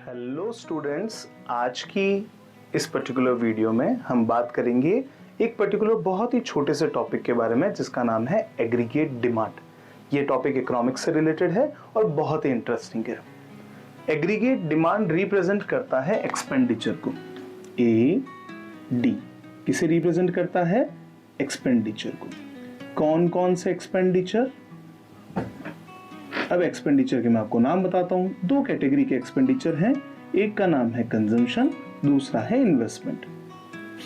Hello students, आज की इस पर्टिकुलर वीडियो में हम बात करेंगे एक पर्टिकुलर बहुत ही छोटे से टॉपिक के बारे में जिसका नाम है एग्रीगेट डिमांड। ये टॉपिक इकोनॉमिक्स से रिलेटेड है और बहुत ही इंटरेस्टिंग है। एग्रीगेट डिमांड रिप्रेजेंट करता है एक्सपेंडिचर को। ए डी किसे रिप्रेजेंट करता है? एक्सपेंडिचर को। कौन कौन से एक्सपेंडिचर? अब एक्सपेंडिचर के मैं आपको नाम बताता हूं। दो कैटेगरी के एक्सपेंडिचर हैं, एक का नाम है कंजम्पशन, दूसरा है investment.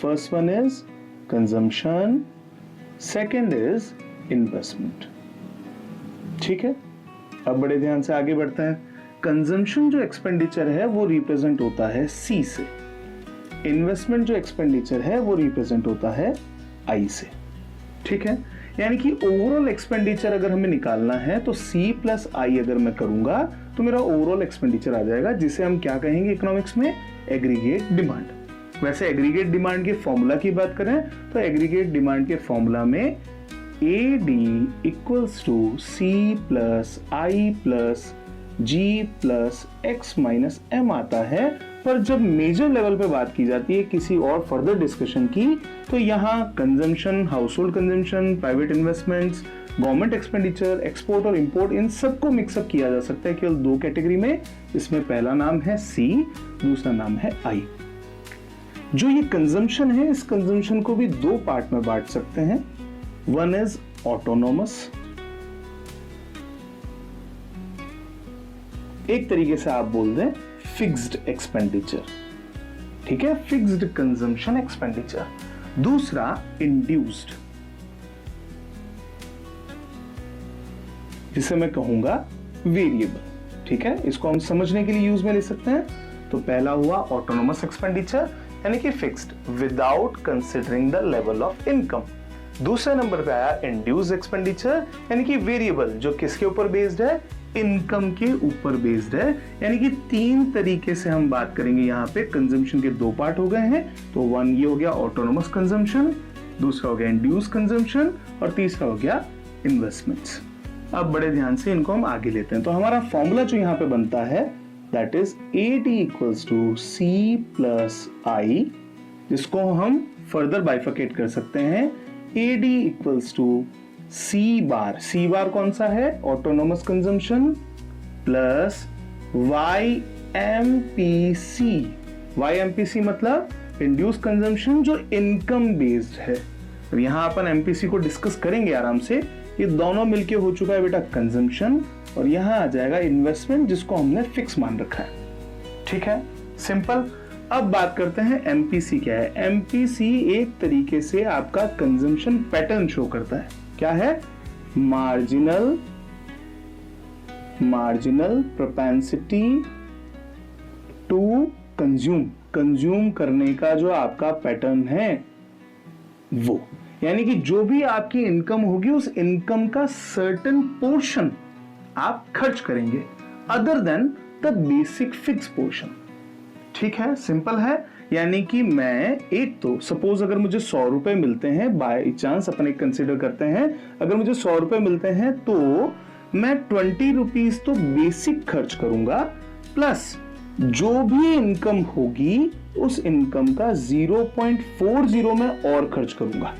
First one is consumption, second is investment. ठीक है, अब बड़े ध्यान से आगे बढ़ते हैं। कंजम्पशन जो एक्सपेंडिचर है वो रिप्रेजेंट होता है सी से, इन्वेस्टमेंट जो एक्सपेंडिचर है वो रिप्रेजेंट होता है आई से। ठीक है, यानी कि ओवरऑल एक्सपेंडिचर अगर हमें निकालना है तो C प्लस आई अगर मैं करूंगा तो मेरा ओवरऑल एक्सपेंडिचर आ जाएगा, जिसे हम क्या कहेंगे इकोनॉमिक्स में? Aggregate demand. वैसे एग्रीगेट डिमांड के फॉर्मूला की बात करें तो एग्रीगेट डिमांड के फॉर्मूला में AD equals to C plus I plus G plus X minus M आता है। पर जब मेजर लेवल पे बात की जाती है किसी और फर्दर डिस्कशन की, तो यहाँ consumption, house hold consumption, private investments, government expenditure, export और इंपोर्ट, इन सबको मिक्सअप किया जा सकता है केवल दो कैटेगरी में। इसमें पहला नाम है C, दूसरा नाम है I। जो ये कंजम्पशन है, इस कंजम्पशन को भी दो पार्ट में बांट सकते हैं। वन इज ऑटोनोमस, एक तरीके से आप बोल दें फिक्स्ड एक्सपेंडिचर। ठीक है, फिक्स्ड कंजम्पशन एक्सपेंडिचर। दूसरा इंड्यूस्ड, जिसे मैं कहूंगा वेरिएबल। ठीक है, इसको हम समझने के लिए यूज में ले सकते हैं। तो पहला हुआ ऑटोनोमस एक्सपेंडिचर, यानी कि fixed without considering the level of income. दूसरे नंबर पे आया इंड्यूस्ड एक्सपेंडिचर, यानी कि वेरिएबल, जो किसके ऊपर बेस्ड है? इनकम के ऊपर बेस्ड है। यानी कि तीन तरीके से हम बात करेंगे। यहाँ पे कंजम्पशन के दो पार्ट हो गए हैं। तो वन ये हो गया ऑटोनोमस कंजम्पशन, दूसरा हो गया इंड्यूस कंजम्पशन और तीसरा हो गया इन्वेस्टमेंट्स। अब बड़े ध्यान से इनको हम आगे लेते हैं। तो हमारा फॉर्मूला जो यहाँ पे बनता है that is AD equals to C plus I, जिसको हम फर्दर बाइफिकेट कर सकते हैं। AD equals to C bar, C bar कौन सा है? Autonomous consumption plus YMPC। YMPC मतलब इंड्यूस कंजम्पशन जो इनकम बेस्ड है। अब यहां अपन MPC को डिस्कस करेंगे आराम से। ये दोनों मिलके हो चुका है बेटा कंजम्पशन, और यहां आ जाएगा इन्वेस्टमेंट, जिसको हमने फिक्स मान रखा है। ठीक है, सिंपल। अब बात करते हैं MPC क्या है। MPC एक तरीके से आपका कंजम्पशन पैटर्न शो करता है। क्या है? मार्जिनल प्रोपेंसिटी टू कंज्यूम करने का जो आपका पैटर्न है वो, यानी कि जो भी आपकी इनकम होगी उस इनकम का सर्टेन पोर्शन आप खर्च करेंगे other than the basic fix portion. ठीक है, सिंपल है। यानी कि मैं एक तो सपोज अगर मुझे 100 रुपए मिलते हैं, बाय चांस अपन एक कंसिडर करते हैं, अगर मुझे 100 रुपए मिलते हैं तो मैं 20 रुपीज तो बेसिक खर्च करूंगा, प्लस जो भी इनकम होगी उस इनकम का 0.40 में और खर्च करूंगा।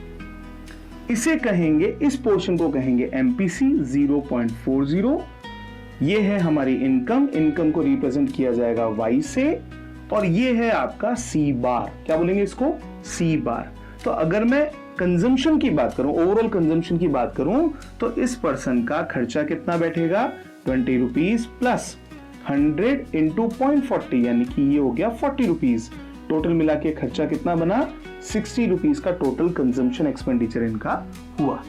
इसे कहेंगे, इस पोर्शन को कहेंगे MPC 0.40। ये है हमारी इनकम को रिप्रेजेंट किया जाएगा Y से, और ये है आपका C बार। क्या बोलेंगे इसको? C बार। तो अगर मैं कंजम्पशन की बात करूं, ओवरऑल कंजम्पशन की बात करूं, तो इस पर्सन का खर्चा कितना बैठेगा? 20 रुपीज प्लस 100 इंटू 0.40, यानी कि ये हो गया 40 रुपीज। टोटल मिला के खर्चा कितना बना? 60 रुपीज का टोटल कंजम्पशन एक्सपेंडिचर इनका हुआ।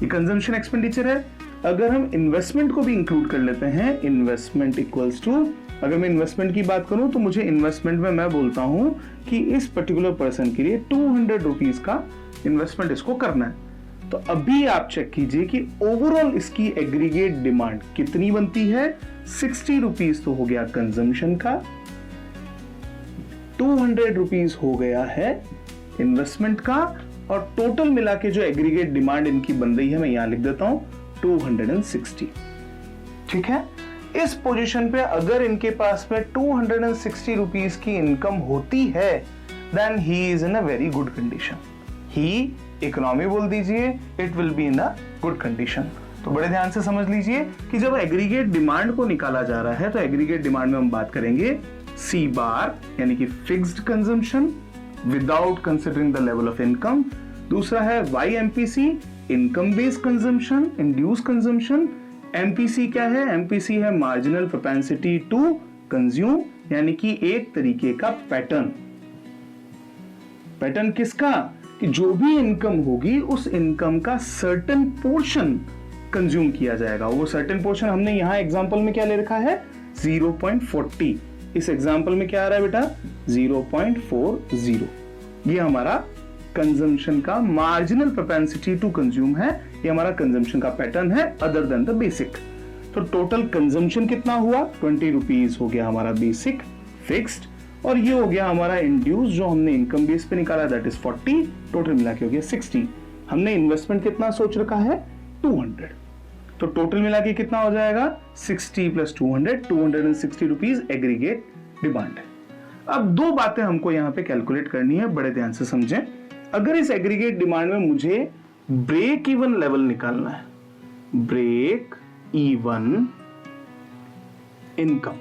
ये कंजम्पशन एक्सपेंडिचर है। अगर हम इन्वेस्टमेंट को भी इंक्लूड कर लेते हैं, इन्वेस्टमेंट इक्वल्स टू, अगर मैं इन्वेस्टमेंट की बात करूं तो मुझे इन्वेस्टमेंट में मैं बोलता हूं कि इस पर्टिकुलर पर्सन के लिए 200 रुपीज का इन्वेस्टमेंट इसको करना है। तो अभी आप चेक कीजिए कि ओवरऑल इसकी एग्रीगेट डिमांड कितनी बनती है? 60 रुपीज तो हो गया कंजम्पशन का, 200 रुपीज हो गया है इन्वेस्टमेंट का, और टोटल मिला के जो एग्रीगेट डिमांड इनकी बन रही है मैं यहां लिख देता हूं 260। ठीक है, इस पोजीशन पे अगर इनके पास में 260 रुपीज की इनकम होती है, then he is in a very good condition. He economy बोल दीजिए, it will be in a good condition. तो बड़े ध्यान से समझ लीजिए कि जब एग्रीगेट डिमांड को निकाला जा रहा है तो एग्रीगेट डिमांड में हम बात करेंगे सी बार यानी कि fixed consumption without considering the level of income. दूसरा है Y MPC, income based consumption, induce consumption. MPC क्या है? एमपीसी है मार्जिनल प्रोपेंसिटी टू कंज्यूम, यानी कि एक तरीके का पैटर्न। पैटर्न किसका? कि जो भी इनकम होगी उस इनकम का सर्टेन पोर्शन कंज्यूम किया जाएगा। वो सर्टेन पोर्शन हमने यहां एग्जांपल में क्या ले रखा है? 0.40। इस एग्जांपल में क्या आ रहा है बेटा? 0.40। ये हमारा कंजम्पशन का मार्जिनल प्रोपेंसिटी टू कंज्यूम है, ये हमारा कंजम्पशन का पैटर्न है अदर देन द बेसिक। तो टोटल कंजम्पशन कितना हुआ? 20 रुपीज हो गया हमारा बेसिक फिक्स्ड, और ये हो गया हमारा इंड्यूस जो हमने इनकम बेस पे निकाला, दैट इज 40। टोटल मिला के हो गया 60। हमने इन्वेस्टमेंट कितना सोच रखा है? 200। तो टोटल मिला के कितना हो जाएगा? 60 प्लस 200, 260 रुपीज एग्रीगेट डिमांड है। अब दो बातें हमको यहाँ पे कैलकुलेट करनी है, बड़े ध्यान से समझें। अगर इस एग्रीगेट डिमांड में मुझे ब्रेक इवन लेवल निकालना है, break even income.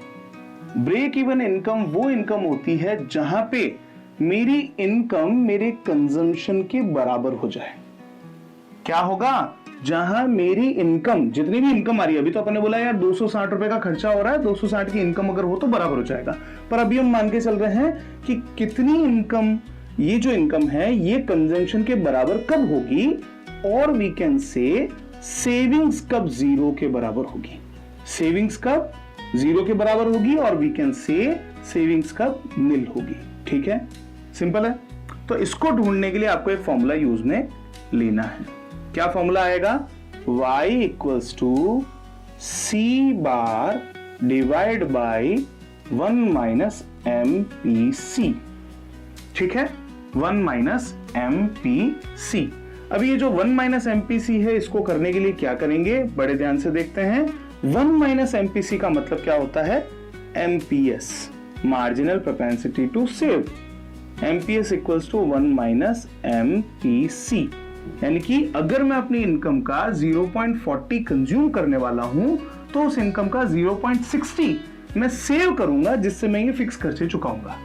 Break even income वो इनकम होती है जहां पे मेरी इनकम मेरे कंजम्पशन के बराबर हो जाए। क्या होगा? जहां मेरी इनकम, जितनी भी इनकम आ रही है, अभी तो अपन ने बोला यार 260 रुपए का खर्चा हो रहा है, 260 की इनकम अगर हो तो बराबर हो जाएगा, पर अभी हम मान के चल रहे हैं कि कितनी इनकम, ये जो इनकम है ये कंजम्पशन के बराबर कब होगी, और वी कैन से सेविंग्स कब जीरो के बराबर होगी। सेविंग्स कब जीरो के बराबर होगी, और वी कैन से सेविंग्स कब निल होगी। ठीक है, सिंपल है। तो इसको ढूंढने के लिए आपको एक फॉर्मूला यूज में लेना है। क्या फॉर्मूला आएगा? y equals to C bar divide by 1 minus MPC। ठीक है, 1 माइनस MPC। अब ये जो 1 माइनस MPC है, इसको करने के लिए क्या करेंगे? बड़े ध्यान से देखते हैं। 1 माइनस MPC का मतलब क्या होता है? MPS, marginal propensity to save. MPS equals to 1 minus MPC, यानी कि अगर मैं अपनी इनकम का 0.40 कंज्यूम करने वाला हूं तो उस इनकम का 0.60 मैं सेव करूंगा, जिससे मैं ये फिक्स खर्चे चुकाऊंगा।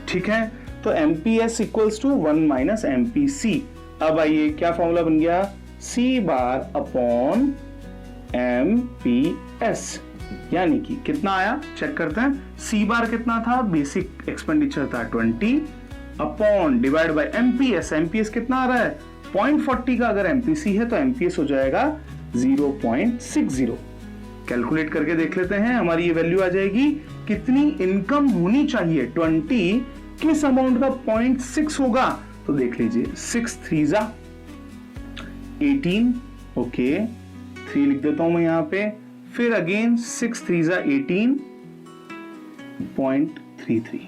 ठीक है, तो MPS equals to 1 minus MPC। अब आइए क्या फॉर्मूला बन गया? C बार अपॉन MPS, यानी कि कितना आया चेक करते हैं। C बार कितना था? बेसिक एक्सपेंडिचर था 20 upon divide by MPS। MPS कितना आ रहा है? 0.40 का अगर MPC है तो MPS हो जाएगा 0.60। कैलकुलेट करके देख लेते हैं, हमारी ये वैल्यू आ जाएगी। कितनी इनकम होनी चाहिए? 20, किस अमाउंट का 0.6 होगा? तो देख लीजिए, 6 3 जा 18, ओके 3 लिख देता हूं मैं यहां पे, फिर अगेन 6 3 जा 18.33।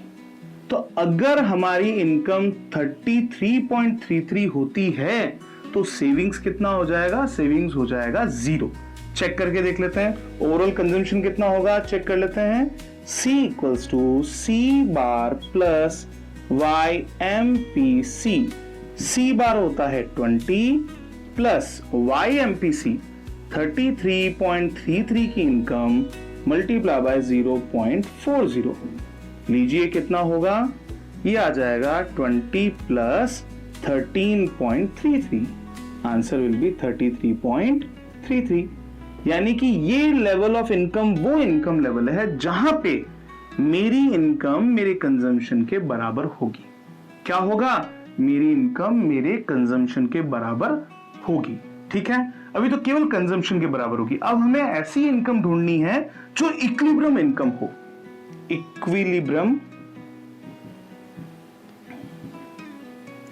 तो अगर हमारी इनकम 33.33 होती है तो सेविंग्स कितना हो जाएगा? सेविंग्स हो जाएगा 0। चेक करके देख लेते हैं ओवरऑल कंजम्पशन कितना होगा, चेक कर लेते हैं। C equals to C bar plus YMPC। C bar होता है 20 प्लस YMPC 33.33 की इनकम मल्टीप्लाई बाय 0.40। लीजिए कितना होगा? ये आ जाएगा 20 प्लस 13.33। Answer will be 33.33। यानी कि ये लेवल ऑफ इनकम वो इनकम लेवल है जहां पे मेरी इनकम मेरे कंजम्पशन के बराबर होगी। क्या होगा? मेरी इनकम मेरे कंजम्पशन के बराबर होगी। ठीक है, अभी तो केवल कंजम्पशन के बराबर होगी। अब हमें ऐसी इनकम ढूंढनी है जो इक्विलिब्रियम इनकम हो। इक्विलिब्रियम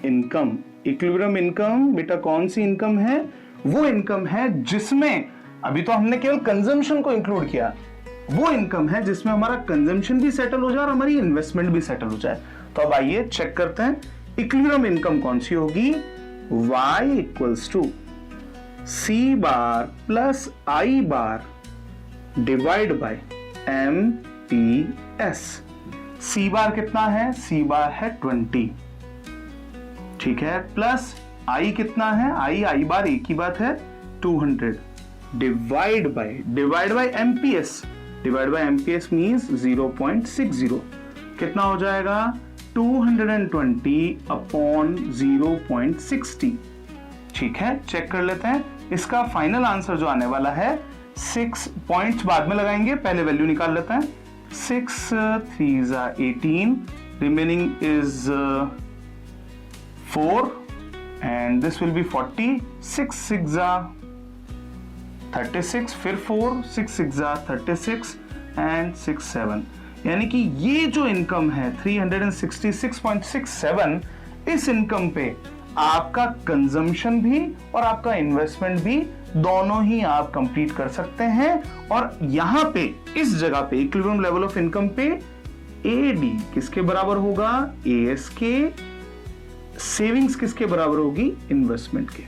इनकम, इक्विलिब्रियम इनकम बेटा कौन सी इनकम है? वो इनकम है जिसमें, अभी तो हमने केवल कंजम्पशन को इंक्लूड किया, वो इनकम है जिसमें हमारा कंजम्पशन भी सेटल हो जाए और हमारी इन्वेस्टमेंट भी सेटल हो जाए। तो अब आइए चेक करते हैं इक्विलिब्रियम इनकम कौन सी होगी। y equals to C bar plus I bar divide by MPS। C bar कितना है? सी बार है 20, ठीक है, प्लस आई कितना है? आई बार एक ही बात है 200 divide by MPS. Divide by MPS means 0.60। कितना हो जाएगा? 220 अपॉन 0.60। ठीक है, चेक कर लेते हैं। इसका फाइनल आंसर जो आने वाला है 6 पॉइंट्स बाद में लगाएंगे, पहले वैल्यू निकाल लेते हैं। 6 3 18, remaining is 4 and this will be 40, 6 6 36, फिर 4 6 6 36 and 6 7। यानी कि ये जो इनकम है 366.67, इस इनकम पे आपका कंजम्पशन भी और आपका इन्वेस्टमेंट भी दोनों ही आप कंप्लीट कर सकते हैं। और यहां पे इस जगह पे इक्विलिब्रियम लेवल ऑफ इनकम पे एडी किसके बराबर होगा? एएस के। सेविंग्स किसके बराबर होगी? इन्वेस्टमेंट के।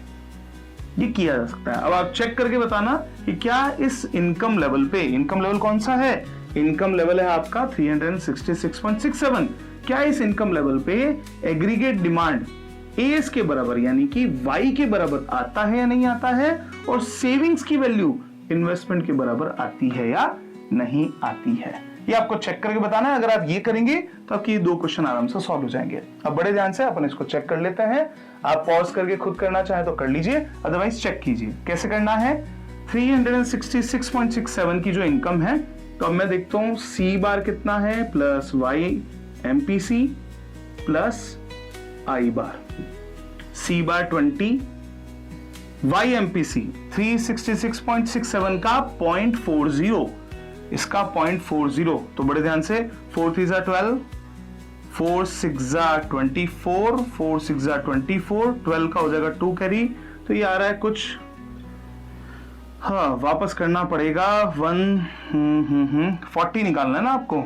ये किया जा सकता है। अब आप चेक करके बताना कि क्या इस इनकम लेवल पे, इनकम लेवल कौन सा है? इनकम लेवल है आपका 366.67। क्या इस इनकम लेवल पे एग्रीगेट डिमांड एएस के बराबर यानी कि वाई के बराबर आता है या नहीं आता है? और सेविंग्स की वैल्यू इन्वेस्टमेंट के बराबर आती है या नहीं आती है? ये आपको चेक करके बताना है। अगर आप ये करेंगे तो आपके ये 2 क्वेश्चन आराम से सॉल्व हो जाएंगे। अब बड़े ध्यान से अपन इसको चेक कर लेते हैं। आप पॉज करके खुद करना चाहे तो कर लीजिए, अदरवाइज चेक कीजिए। कैसे करना है? 366.67 की जो इनकम है, तो अब मैं देखता हूं सी बार कितना है, प्लस वाई एमपीसी प्लस आई बार। सी बार 20, वाई एमपीसी 366.67 का 0.40, इसका 0.40। तो बड़े ध्यान से 4 3 12, 4 6 24, 4 6 24, 12 का हो जाएगा 2 कैरी। तो ये आ रहा है कुछ, हाँ वापस करना पड़ेगा 40 निकालना है ना आपको।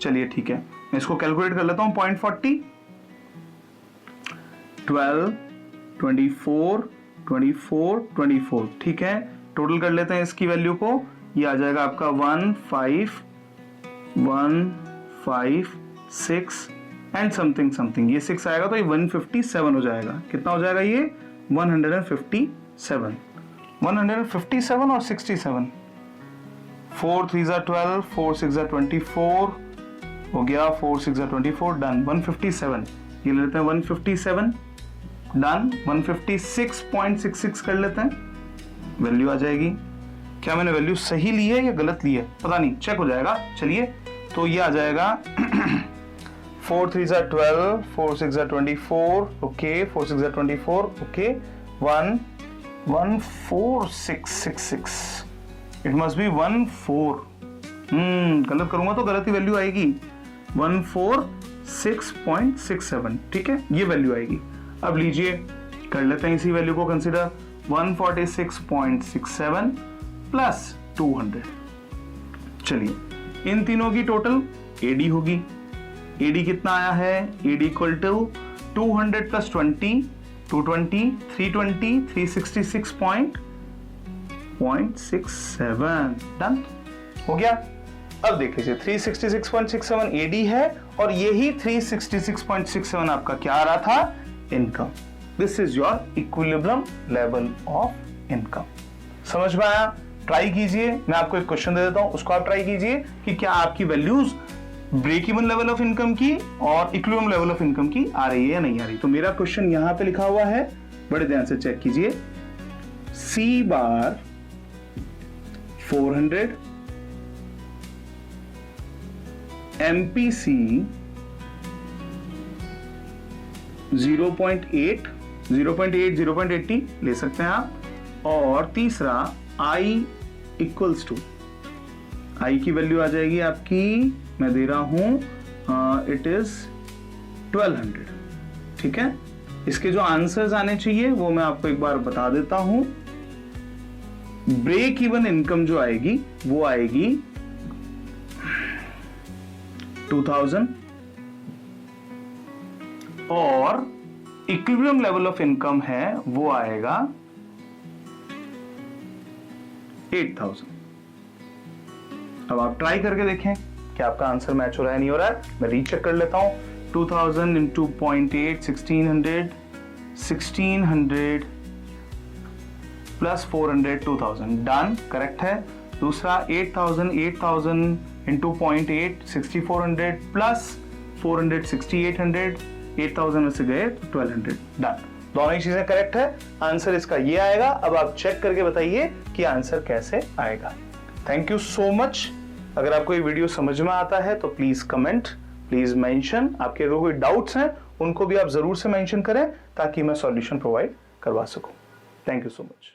चलिए ठीक है, मैं इसको कैलकुलेट कर लेता हूं। 0.40, 12 24 24 24, ठीक है, टोटल कर लेते हैं इसकी वैल्यू को। ये आ जाएगा आपका 15156 एंड समथिंग। ये 6 आएगा तो ये 157 हो जाएगा। कितना हो जाएगा ये? 157 और 67। 4 3 12, 4 6 24 हो गया, 4 6 24, डन। 157 ये ले लेते हैं, 157 डन। 156.66 कर लेते हैं, वैल्यू आ जाएगी। क्या मैंने वैल्यू सही ली है या गलत ली है पता नहीं, चेक हो जाएगा। चलिए, तो ये आ जाएगा 4 3 12, 4 6 24, okay, 4 6 24, okay, 14666। It must be 14। गलत करूंगा तो गलत ही वैल्यू आएगी। 146.67, ठीक है, ये वैल्यू आएगी। अब लीजिए कर लेते हैं इसी वैल्यू को कंसीडर। 146.67 प्लस 200। चलिए, इन तीनों की टोटल एडी होगी। एडी कितना आया है? एडी इक्वल टू 200 प्लस 20, 220, 320, 366.67। डन हो गया। अब देख लीजिए 366.67 एडी है और यही 366.67 आपका क्या आ रहा था? Income. This is your equilibrium level of income. समझ में आया? ट्राई कीजिए, मैं आपको एक क्वेश्चन दे देता हूं, उसको आप ट्राई कीजिए कि क्या आपकी values break even level of income की और इक्विलिब्रियम लेवल ऑफ इनकम की आ रही है या नहीं आ रही। तो मेरा क्वेश्चन यहां पे लिखा हुआ है, बड़े ध्यान से चेक कीजिए। सी बार 400, एमपीसी 0.8, 0.80 ले सकते हैं आप, और तीसरा I इक्वल्स टू, I की वैल्यू आ जाएगी आपकी, मैं दे रहा हूं इट इज 1200। ठीक है, इसके जो आंसर्स आने चाहिए वो मैं आपको एक बार बता देता हूं। ब्रेक इवन इनकम जो आएगी वो आएगी 2000 और इक्विलिब्रियम लेवल ऑफ इनकम है वो आएगा 8000। अब आप ट्राई करके देखें कि आपका आंसर मैच हो रहा है नहीं हो रहा है। मैं रीचेक कर लेता हूं। 2000 इंटू 0.8 1600 1600 प्लस 400 2000 डन, करेक्ट है। दूसरा 8000 इंटू 0.8 6400 प्लस 400 6800 8000 में से गए 1200 डन। दोनों ही चीजें करेक्ट है। आंसर इसका ये आएगा। अब आप चेक करके बताइए कि आंसर कैसे आएगा। Thank you so much. अगर आपको ये वीडियो समझ में आता है तो प्लीज कमेंट, प्लीज मेंशन। आपके अगर कोई डाउट्स हैं उनको भी आप जरूर से मेंशन करें ताकि मैं सॉल्यूशन प्रोवाइड करवा सकूं। Thank you so much.